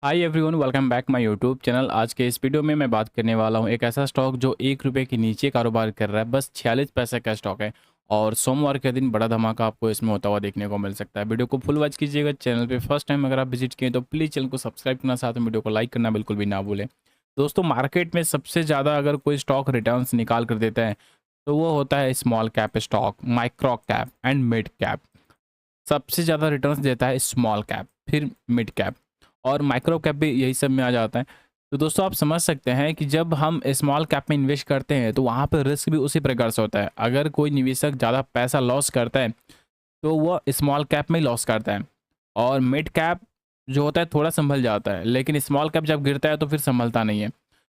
Hi everyone, welcome back my YouTube channel. आज के इस वीडियो में मैं बात करने वाला हूं एक ऐसा स्टॉक जो 1 रुपये के नीचे कारोबार कर रहा है। बस 46 पैसे का स्टॉक है और सोमवार के दिन बड़ा धमाका आपको इसमें होता हुआ देखने को मिल सकता है। वीडियो को फुल वॉच कीजिएगा। चैनल पे फर्स्ट टाइम अगर आप विजिट किए तो प्लीज़ चैनल को सब्सक्राइब करना, साथ में वीडियो को लाइक करना बिल्कुल भी ना भूलें। दोस्तों, मार्केट में सबसे ज़्यादा अगर कोई स्टॉक रिटर्न्स निकाल कर देता है तो वो होता है small cap stock, micro cap and mid cap. सबसे ज़्यादा रिटर्न्स देता है स्मॉल कैप, फिर मिड कैप और माइक्रो कैप भी यही सब में आ जाता है। तो दोस्तों, आप समझ सकते हैं कि जब हम स्मॉल कैप में इन्वेस्ट करते हैं तो वहाँ पर रिस्क भी उसी प्रकार से होता है। अगर कोई निवेशक ज़्यादा पैसा लॉस करता है तो वह स्मॉल कैप में ही लॉस करता है, और मिड कैप जो होता है थोड़ा संभल जाता है, लेकिन स्मॉल कैप जब गिरता है तो फिर संभलता नहीं है।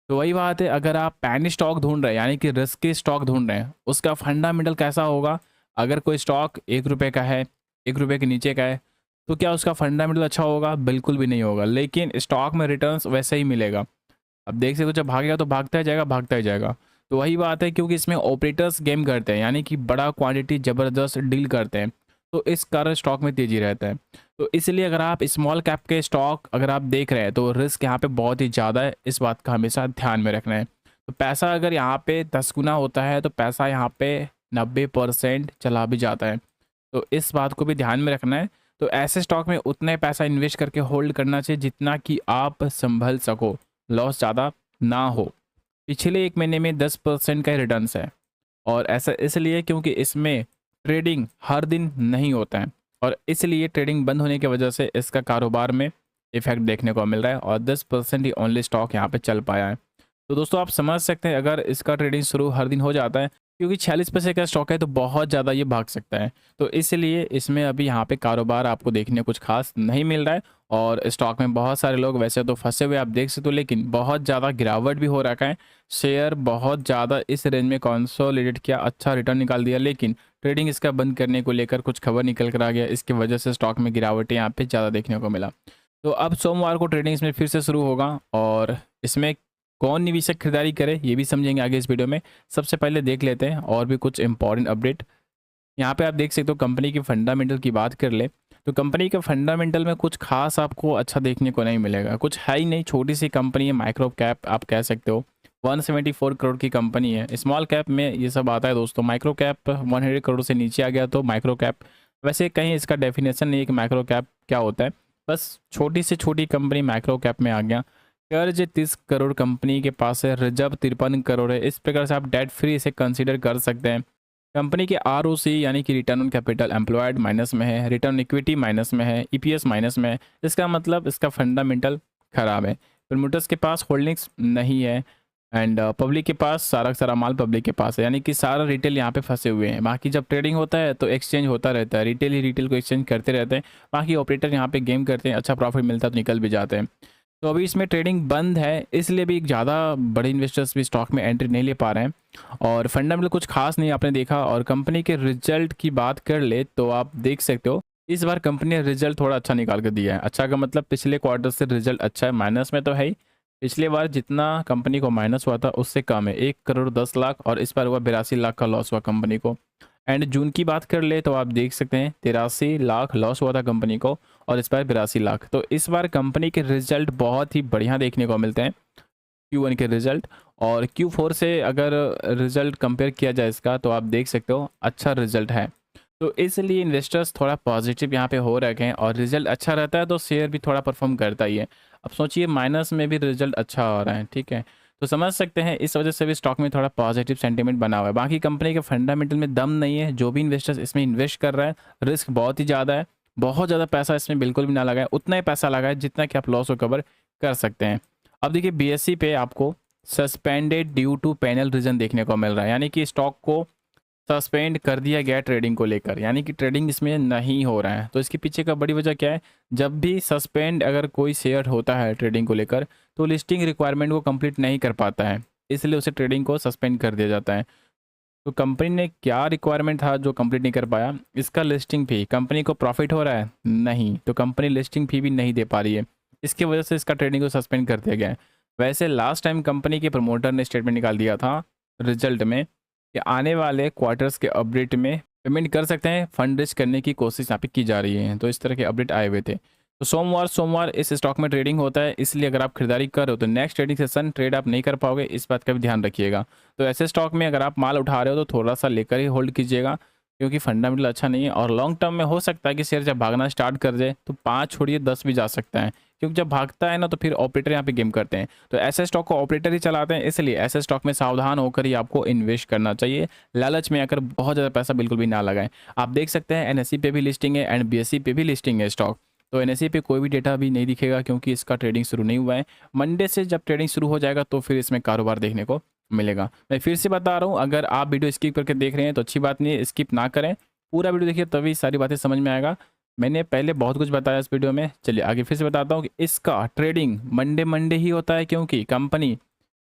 तो वही बात है, अगर आप पैनी स्टॉक ढूंढ रहे हैं यानी कि रिस्की स्टॉक ढूंढ रहे हैं, उसका फंडामेंटल कैसा होगा। अगर कोई स्टॉक 1 रुपये का है, 1 रुपये के नीचे का है, तो क्या उसका फंडामेंटल अच्छा होगा? बिल्कुल भी नहीं होगा। लेकिन स्टॉक में रिटर्न्स वैसे ही मिलेगा। अब देख सकते हो, जब भागेगा तो भागता ही जाएगा, भागता ही जाएगा। तो वही बात है, क्योंकि इसमें ऑपरेटर्स गेम करते हैं यानी कि बड़ा क्वांटिटी ज़बरदस्त डील करते हैं, तो इस कारण स्टॉक में तेज़ी रहता है। तो इसलिए अगर आप स्मॉल कैप के स्टॉक अगर आप देख रहे हैं तो रिस्क यहाँ पे बहुत ही ज़्यादा है। इस बात का हमेशा ध्यान में रखना है। तो पैसा अगर यहाँ पे 10 गुना होता है तो पैसा यहाँ पे 90% चला भी जाता है। तो इस बात को भी ध्यान में रखना है। तो ऐसे स्टॉक में उतना ही पैसा इन्वेस्ट करके होल्ड करना चाहिए जितना कि आप संभल सको, लॉस ज़्यादा ना हो। पिछले 1 महीने में 10% का रिटर्न्स है, और ऐसा इसलिए क्योंकि इसमें ट्रेडिंग हर दिन नहीं होता है, और इसलिए ट्रेडिंग बंद होने की वजह से इसका कारोबार में इफेक्ट देखने को मिल रहा है, और 10% ही ओनली स्टॉक यहाँ पे चल पाया है। तो दोस्तों, आप समझ सकते हैं अगर इसका ट्रेडिंग शुरू हर दिन हो जाता है, क्योंकि 46 पैसे का स्टॉक है तो बहुत ज़्यादा ये भाग सकता है। तो इसलिए इसमें अभी यहाँ पे कारोबार आपको देखने कुछ खास नहीं मिल रहा है, और स्टॉक में बहुत सारे लोग वैसे तो फंसे हुए आप देख सकते हो, लेकिन बहुत ज़्यादा गिरावट भी हो रखा है। शेयर बहुत ज़्यादा इस रेंज में कंसोलिडेट किया, अच्छा रिटर्न निकाल दिया, लेकिन ट्रेडिंग इसका बंद करने को लेकर कुछ खबर निकल कर आ गया। इसकी वजह से स्टॉक में गिरावटें यहाँ पे ज़्यादा देखने को मिला। तो अब सोमवार को ट्रेडिंग इसमें फिर से शुरू होगा, और इसमें कौन निवेशक खरीदारी करे ये भी समझेंगे आगे इस वीडियो में। सबसे पहले देख लेते हैं और भी कुछ इंपॉर्टेंट अपडेट। यहाँ पे आप देख सकते हो, कंपनी की फंडामेंटल की बात कर ले तो कंपनी के फंडामेंटल में कुछ खास आपको अच्छा देखने को नहीं मिलेगा। कुछ है ही नहीं, छोटी सी कंपनी है, माइक्रो कैप आप कह सकते हो। 174 करोड़ की कंपनी है। स्मॉल कैप में ये सब आता है दोस्तों, माइक्रो कैप 100 करोड़ से नीचे आ गया तो माइक्रो कैप। वैसे कहीं इसका डेफिनेशन नहीं है कि माइक्रो कैप क्या होता है, बस छोटी से छोटी कंपनी माइक्रो कैप में आ गया। कर्ज 30 करोड़ कंपनी के पास है, रिजर्व 53 करोड़ है। इस प्रकार से आप डेट फ्री इसे कंसीडर कर सकते हैं। कंपनी के आरओसी यानी कि return on capital employed minus में है, रिटर्न इक्विटी माइनस में है, ईपीएस माइनस में है। इसका मतलब इसका फंडामेंटल खराब है। प्रमोटर्स के पास होल्डिंग्स नहीं है, एंड पब्लिक के पास सारा का सारा माल पब्लिक के पास है, यानी कि सारा रिटेल यहाँ पे फंसे हुए हैं। बाकी जब ट्रेडिंग होता है तो एक्सचेंज होता रहता है, रिटेल ही रिटेल को एक्सचेंज करते रहते हैं। बाकी ऑपरेटर यहाँ पे गेम करते हैं, अच्छा प्रॉफिट मिलता है तो निकल भी जाते हैं। तो अभी इसमें ट्रेडिंग बंद है, इसलिए भी ज़्यादा बड़े इन्वेस्टर्स भी स्टॉक में एंट्री नहीं ले पा रहे हैं, और फंडामेंटल कुछ खास नहीं आपने देखा। और कंपनी के रिजल्ट की बात कर ले तो आप देख सकते हो, इस बार कंपनी ने रिजल्ट थोड़ा अच्छा निकाल कर दिया है। अच्छा का मतलब पिछले क्वार्टर से रिजल्ट अच्छा है, माइनस में तो है ही। पिछले बार जितना कंपनी को माइनस हुआ था उससे कम है, 1 करोड़ 10 लाख, और इस बार हुआ 82 लाख का लॉस हुआ कंपनी को। एंड जून की बात कर ले तो आप देख सकते हैं 83 लाख लॉस हुआ था कंपनी को, और इस बार 82 लाख। तो इस बार कंपनी के रिजल्ट बहुत ही बढ़िया देखने को मिलते हैं, Q1 के रिजल्ट। और Q4 से अगर रिजल्ट कंपेयर किया जाए इसका तो आप देख सकते हो अच्छा रिजल्ट है। तो इसलिए इन्वेस्टर्स थोड़ा पॉजिटिव यहाँ पे हो रखे हैं, और रिजल्ट अच्छा रहता है तो शेयर भी थोड़ा परफॉर्म करता ही है। अब सोचिए माइनस में भी रिजल्ट अच्छा हो रहा है, ठीक है, तो समझ सकते हैं इस वजह से भी स्टॉक में थोड़ा पॉजिटिव सेंटीमेंट बना हुआ है। बाकी कंपनी के फंडामेंटल में दम नहीं है। जो भी इन्वेस्टर्स इसमें इन्वेस्ट कर रहा है, रिस्क बहुत ही ज़्यादा है। बहुत ज़्यादा पैसा इसमें बिल्कुल भी ना लगाए, उतना ही पैसा लगाए जितना कि आप लॉस को कवर कर सकते हैं। अब देखिए, BSE पे आपको suspended due to panel reason देखने को मिल रहा है, यानी कि स्टॉक को सस्पेंड कर दिया गया ट्रेडिंग को लेकर, यानी कि ट्रेडिंग इसमें नहीं हो रहा है। तो इसके पीछे का बड़ी वजह क्या है? जब भी सस्पेंड अगर कोई शेयर होता है ट्रेडिंग को लेकर तो लिस्टिंग रिक्वायरमेंट को कंप्लीट नहीं कर पाता है, इसलिए उसे ट्रेडिंग को सस्पेंड कर दिया जाता है। तो कंपनी ने क्या रिक्वायरमेंट था जो कंप्लीट नहीं कर पाया? इसका लिस्टिंग फी। कंपनी को प्रॉफिट हो रहा है? नहीं, तो कंपनी लिस्टिंग फी भी नहीं दे पा रही है, इसकी वजह से इसका ट्रेडिंग को सस्पेंड कर दिया गया है। वैसे लास्ट टाइम कंपनी के प्रमोटर ने स्टेटमेंट निकाल दिया था रिजल्ट में कि आने वाले क्वार्टर्स के अपडेट में पेमेंट कर सकते हैं, फंड रेज करने की कोशिश यहाँ पे की जा रही है। तो इस तरह के अपडेट आए हुए थे। तो सोमवार सोमवार इस स्टॉक में ट्रेडिंग होता है, इसलिए अगर आप खरीदारी कर रहे हो तो नेक्स्ट ट्रेडिंग सेशन ट्रेड आप नहीं कर पाओगे, इस बात का भी ध्यान रखिएगा। तो ऐसे स्टॉक में अगर आप माल उठा रहे हो तो थोड़ा सा लेकर ही होल्ड कीजिएगा, क्योंकि फंडामेंटल अच्छा नहीं है और लॉन्ग टर्म में हो सकता है कि शेयर जब भागना स्टार्ट कर जाए तो 5 छोड़िए 10 भी जा सकता है, क्योंकि जब भागता है ना तो फिर ऑपरेटर यहाँ पे गेम करते हैं। तो ऐसे स्टॉक को ऑपरेटर ही चलाते हैं, इसलिए ऐसे स्टॉक में सावधान होकर ही आपको इन्वेस्ट करना चाहिए। लालच में आकर बहुत ज़्यादा पैसा बिल्कुल भी ना लगाएं। आप देख सकते हैं एनएसई पे भी लिस्टिंग है एंड बीएसई पे भी लिस्टिंग है स्टॉक। तो एनएसई पे कोई भी डेटा अभी नहीं दिखेगा, क्योंकि इसका ट्रेडिंग शुरू नहीं हुआ है। मंडे से जब ट्रेडिंग शुरू हो जाएगा तो फिर इसमें कारोबार देखने को मिलेगा। मैं फिर से बता रहा हूँ, अगर आप वीडियो स्किप करके देख रहे हैं तो अच्छी बात नहीं है, स्किप ना करें, पूरा वीडियो देखिए तभी सारी बातें समझ में आएगा। मैंने पहले बहुत कुछ बताया इस वीडियो में, चलिए आगे फिर से बताता हूँ कि इसका ट्रेडिंग मंडे मंडे ही होता है, क्योंकि कंपनी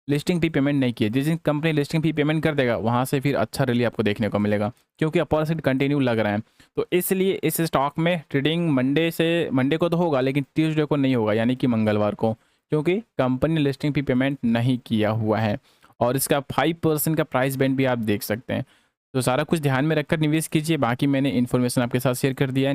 लिस्टिंग फी पेमेंट नहीं की है। जिस दिन कंपनी लिस्टिंग फी पेमेंट कर देगा वहाँ से फिर अच्छा रैली आपको देखने को मिलेगा, क्योंकि अपर साइड कंटिन्यू लग रहा है। तो इसलिए इस स्टॉक में ट्रेडिंग मंडे को तो होगा, लेकिन ट्यूसडे को नहीं होगा, यानी कि मंगलवार को, क्योंकि कंपनी ने लिस्टिंग फी पेमेंट नहीं किया हुआ है। और इसका 5% का प्राइस बैंड भी आप देख सकते हैं। तो सारा कुछ ध्यान में रखकर निवेश कीजिए। बाकी मैंने इन्फॉर्मेशन आपके साथ शेयर कर दिया है।